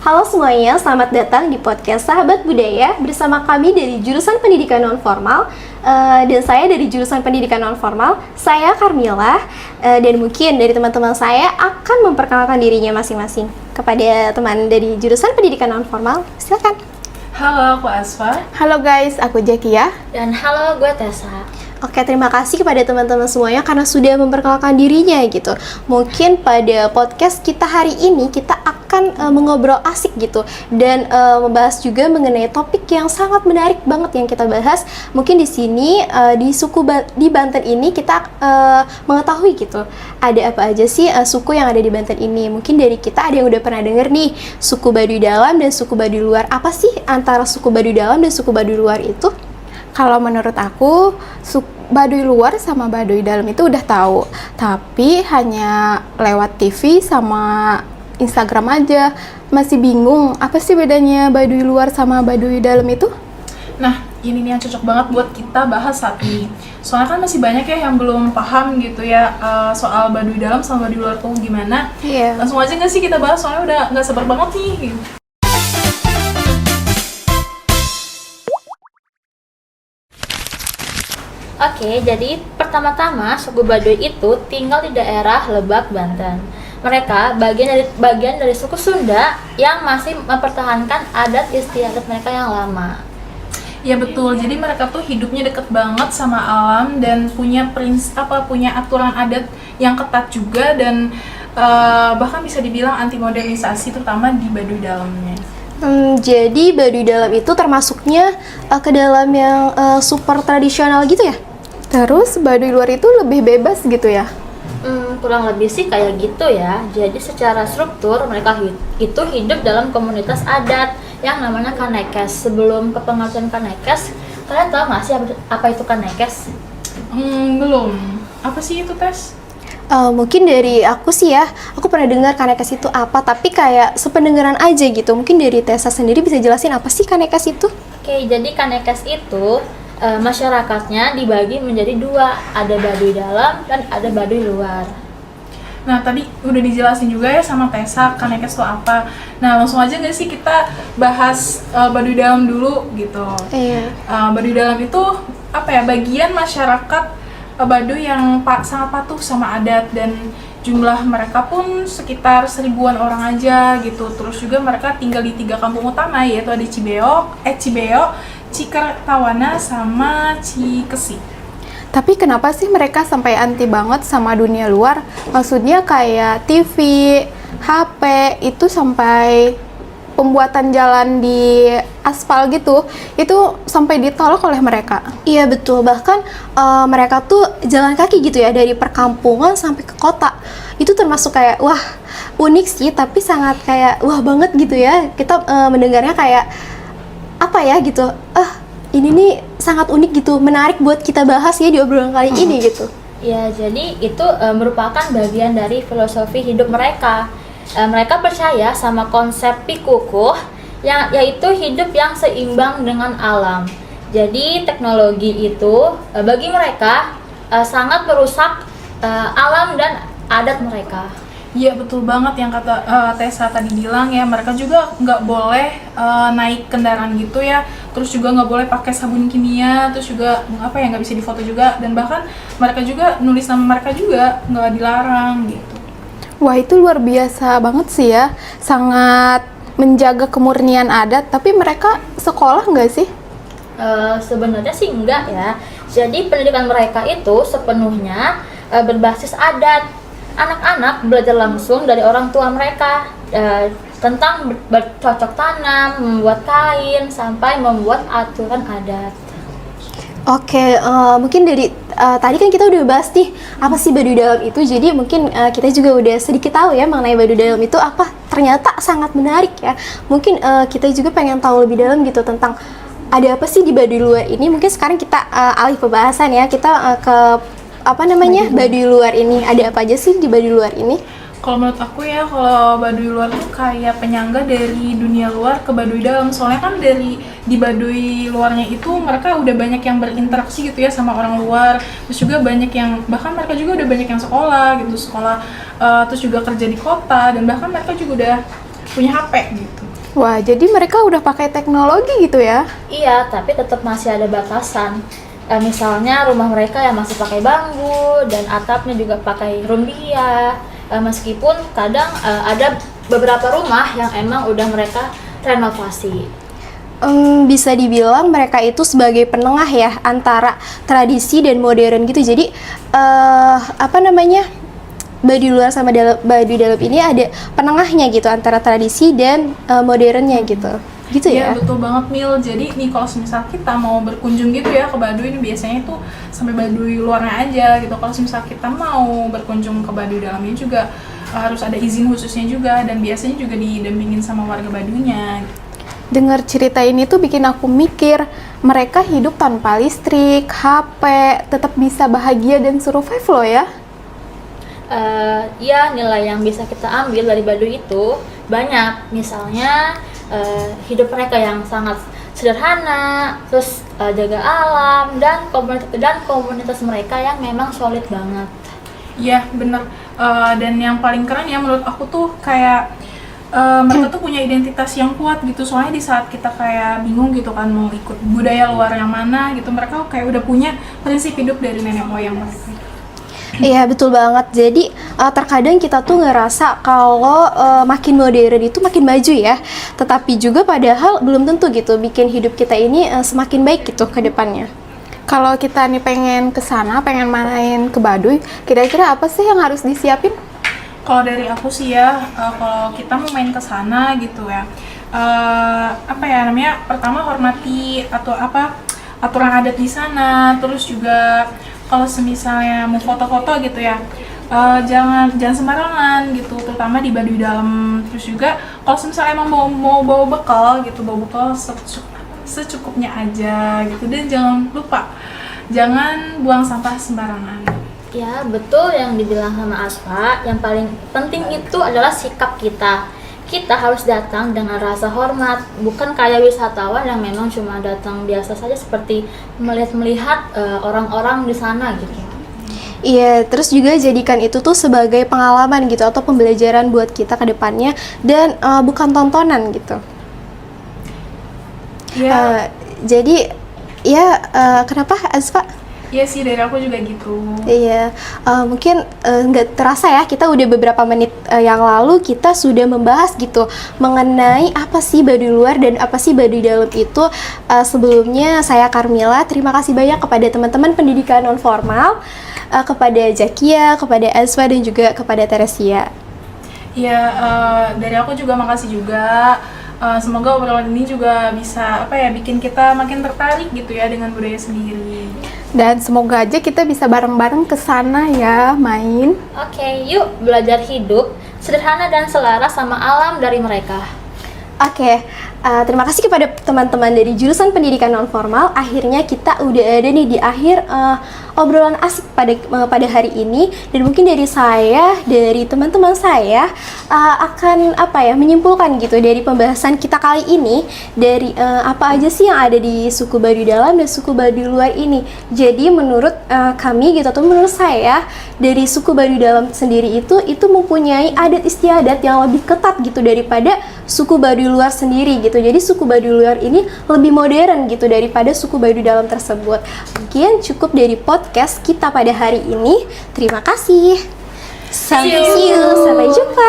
Halo semuanya, selamat datang di podcast Sahabat Budaya bersama kami dari jurusan Pendidikan Nonformal dan saya dari jurusan Pendidikan Nonformal, saya Carmila dan mungkin dari teman-teman saya akan memperkenalkan dirinya masing-masing kepada teman dari jurusan Pendidikan Nonformal. Silakan. Halo, aku Asfa. Halo guys, aku Jakia. Dan halo, gue Tessa. Oke, terima kasih kepada teman-teman semuanya karena sudah memperkenalkan dirinya gitu. Mungkin pada podcast kita hari ini kita akan mengobrol asik gitu dan membahas juga mengenai topik yang sangat menarik banget yang kita bahas. Mungkin di sini di Banten ini kita mengetahui gitu ada apa aja sih suku yang ada di Banten ini. Mungkin dari kita ada yang udah pernah denger nih suku Baduy Dalam dan suku Baduy Luar. Apa sih antara suku Baduy Dalam dan suku Baduy Luar itu? Kalau menurut aku, Baduy Luar sama Baduy Dalam itu udah tahu, tapi hanya lewat TV sama Instagram aja. Masih bingung, apa sih bedanya Baduy Luar sama Baduy Dalam itu? Nah, ini nih yang cocok banget buat kita bahas saat ini. Soalnya kan masih banyak ya yang belum paham gitu ya soal Baduy Dalam sama Baduy Luar tuh gimana. Iya. Langsung aja nggak sih kita bahas, soalnya udah nggak sabar banget nih. Oke, jadi pertama-tama suku Baduy itu tinggal di daerah Lebak, Banten. Mereka bagian dari suku Sunda yang masih mempertahankan adat istiadat mereka yang lama. Ya betul, jadi mereka tuh hidupnya deket banget sama alam dan punya punya aturan adat yang ketat juga dan bahkan bisa dibilang anti modernisasi terutama di Baduy Dalamnya. Jadi Baduy Dalam itu termasuknya ke dalam yang super tradisional gitu ya? Terus Baduy Luar itu lebih bebas gitu ya? Kurang lebih sih kayak gitu ya. Jadi secara struktur mereka itu hidup dalam komunitas adat yang namanya Kanekes. Sebelum kepengertian Kanekes, kalian tahu nggak sih apa itu Kanekes? Belum. Apa sih itu, Tes? Mungkin dari aku sih ya, aku pernah dengar Kanekes itu apa, tapi kayak sependengaran aja gitu. Mungkin dari Tessa sendiri bisa jelasin apa sih Kanekes itu? Oke, jadi Kanekes itu masyarakatnya dibagi menjadi dua, ada Baduy Dalam dan ada Baduy Luar. Nah, tadi udah dijelasin juga ya sama Tessa Kanekes itu apa. Nah, langsung aja nggak sih kita bahas Baduy Dalam dulu gitu. Iya. Baduy Dalam itu apa ya, bagian masyarakat Baduy yang sangat patuh sama adat dan jumlah mereka pun sekitar 1000-an orang aja gitu. Terus juga mereka tinggal di 3 kampung utama, yaitu ada Cibeok, Cikertawana sama Cikesi. Tapi kenapa sih mereka sampai anti banget sama dunia luar? Maksudnya kayak TV, HP, itu sampai pembuatan jalan di aspal gitu, itu sampai ditolak oleh mereka. Iya betul, bahkan mereka tuh jalan kaki gitu ya dari perkampungan sampai ke kota. Itu termasuk kayak wah unik sih, tapi sangat kayak wah banget gitu ya. Kita mendengarnya kayak apa ya gitu. Ini nih sangat unik gitu, menarik buat kita bahas ya di obrolan kali ini gitu. Ya, jadi itu merupakan bagian dari filosofi hidup mereka. Mereka percaya sama konsep pikukuh yaitu hidup yang seimbang dengan alam. Jadi teknologi itu bagi mereka sangat merusak alam dan adat mereka. Iya betul banget yang kata Tessa tadi bilang ya, mereka juga nggak boleh naik kendaraan gitu ya, terus juga nggak boleh pakai sabun kimia, terus juga nggak bisa difoto juga, dan bahkan mereka juga nulis nama mereka juga nggak dilarang gitu. Wah, itu luar biasa banget sih ya, sangat menjaga kemurnian adat. Tapi mereka sekolah nggak sih? Sebenarnya sih enggak ya. Jadi pendidikan mereka itu sepenuhnya berbasis adat. Anak-anak belajar langsung dari orang tua mereka tentang bercocok tanam, membuat kain, sampai membuat aturan adat. Oke, mungkin dari tadi kan kita udah bahas nih apa sih Baduy Dalam itu. Jadi mungkin kita juga udah sedikit tahu ya mengenai Baduy Dalam itu apa. Ternyata sangat menarik ya. Mungkin kita juga pengen tahu lebih dalam gitu tentang ada apa sih di Baduy Luar ini. Mungkin sekarang kita alih pembahasan ya, kita ke Baduy Luar ini. Ada apa aja sih di Baduy Luar ini? Kalau menurut aku ya, kalau Baduy Luar tuh kayak penyangga dari dunia luar ke Baduy Dalam. Soalnya kan di Baduy Luarnya itu mereka udah banyak yang berinteraksi gitu ya sama orang luar. Terus juga banyak yang, bahkan mereka juga udah banyak yang sekolah gitu, terus juga kerja di kota, dan bahkan mereka juga udah punya HP gitu. Wah, jadi mereka udah pakai teknologi gitu ya? Iya, tapi tetap masih ada batasan. Misalnya rumah mereka yang masih pakai bambu dan atapnya juga pakai rumbia. Meskipun kadang ada beberapa rumah yang emang udah mereka renovasi. Bisa dibilang mereka itu sebagai penengah ya antara tradisi dan modern gitu. Jadi Baduy luar sama Baduy dalam ini ada penengahnya gitu antara tradisi dan modernnya gitu. Gitu ya. Iya betul banget Mil. Jadi nih kalau misal kita mau berkunjung gitu ya ke Baduy, ini biasanya itu sampai Baduy luarnya aja gitu. Kalau misal kita mau berkunjung ke Baduy dalamnya juga harus ada izin khususnya juga, dan biasanya juga didampingin sama warga Baduynya. Dengar cerita ini tuh bikin aku mikir, mereka hidup tanpa listrik, HP, tetap bisa bahagia dan survive loh ya. Ya nilai yang bisa kita ambil dari Baduy itu banyak. Misalnya hidup mereka yang sangat sederhana, terus jaga alam, dan komunitas mereka yang memang solid banget. Iya bener. Dan yang paling keren ya menurut aku tuh kayak mereka tuh punya identitas yang kuat gitu. Soalnya di saat kita kayak bingung gitu kan mau ikut budaya luar yang mana gitu, mereka kayak udah punya prinsip hidup dari nenek moyang mereka. Iya betul banget. Jadi terkadang kita tuh ngerasa kalau makin modern itu makin maju ya. Tetapi juga padahal belum tentu gitu bikin hidup kita ini semakin baik gitu ke depannya. Kalau kita nih pengen ke sana, pengen main ke Baduy, kira-kira apa sih yang harus disiapin? Kalau dari aku sih ya, kalau kita mau main ke sana gitu ya, pertama hormati atau aturan adat di sana. Terus juga kalau misalnya mau foto-foto gitu ya, jangan sembarangan gitu, terutama di Baduy dalam. Terus juga kalau misalnya emang mau bawa bekal gitu, bawa bekal secukupnya aja gitu, dan jangan lupa jangan buang sampah sembarangan. Ya betul yang dibilang sama Asfa. Yang paling penting itu adalah sikap kita. Kita harus datang dengan rasa hormat, bukan kayak wisatawan yang memang cuma datang biasa saja seperti melihat orang-orang di sana gitu. Iya, terus juga jadikan itu tuh sebagai pengalaman gitu atau pembelajaran buat kita ke depannya, dan bukan tontonan gitu. Iya. Jadi ya kenapa Azfa? Iya sih, dari aku juga gitu. Iya, mungkin nggak terasa ya, kita udah beberapa menit yang lalu kita sudah membahas gitu mengenai apa sih Baduy luar dan apa sih Baduy dalam itu. Sebelumnya saya Carmilla, terima kasih banyak kepada teman-teman pendidikan non formal, kepada Zakia, kepada Azfa, dan juga kepada Teresia. Iya, dari aku juga makasih juga. Semoga obrolan ini juga bisa bikin kita makin tertarik gitu ya dengan budaya sendiri. Dan semoga aja kita bisa bareng-bareng ke sana ya, main. Oke, yuk belajar hidup sederhana dan selaras sama alam dari mereka. Oke, terima kasih kepada teman-teman dari jurusan pendidikan non formal. Akhirnya kita udah ada nih di akhir obrolan asik pada hari ini, dan mungkin dari saya, dari teman-teman saya akan menyimpulkan gitu dari pembahasan kita kali ini, dari apa aja sih yang ada di suku Baduy dalam dan suku Baduy luar ini. Jadi menurut kami gitu, atau menurut saya, dari suku Baduy dalam sendiri itu mempunyai adat istiadat yang lebih ketat gitu daripada suku Baduy luar sendiri gitu. Jadi suku Baduy luar ini lebih modern gitu daripada suku Baduy dalam tersebut. Mungkin cukup dari podcast kita pada hari ini. Terima kasih. Sampai jumpa.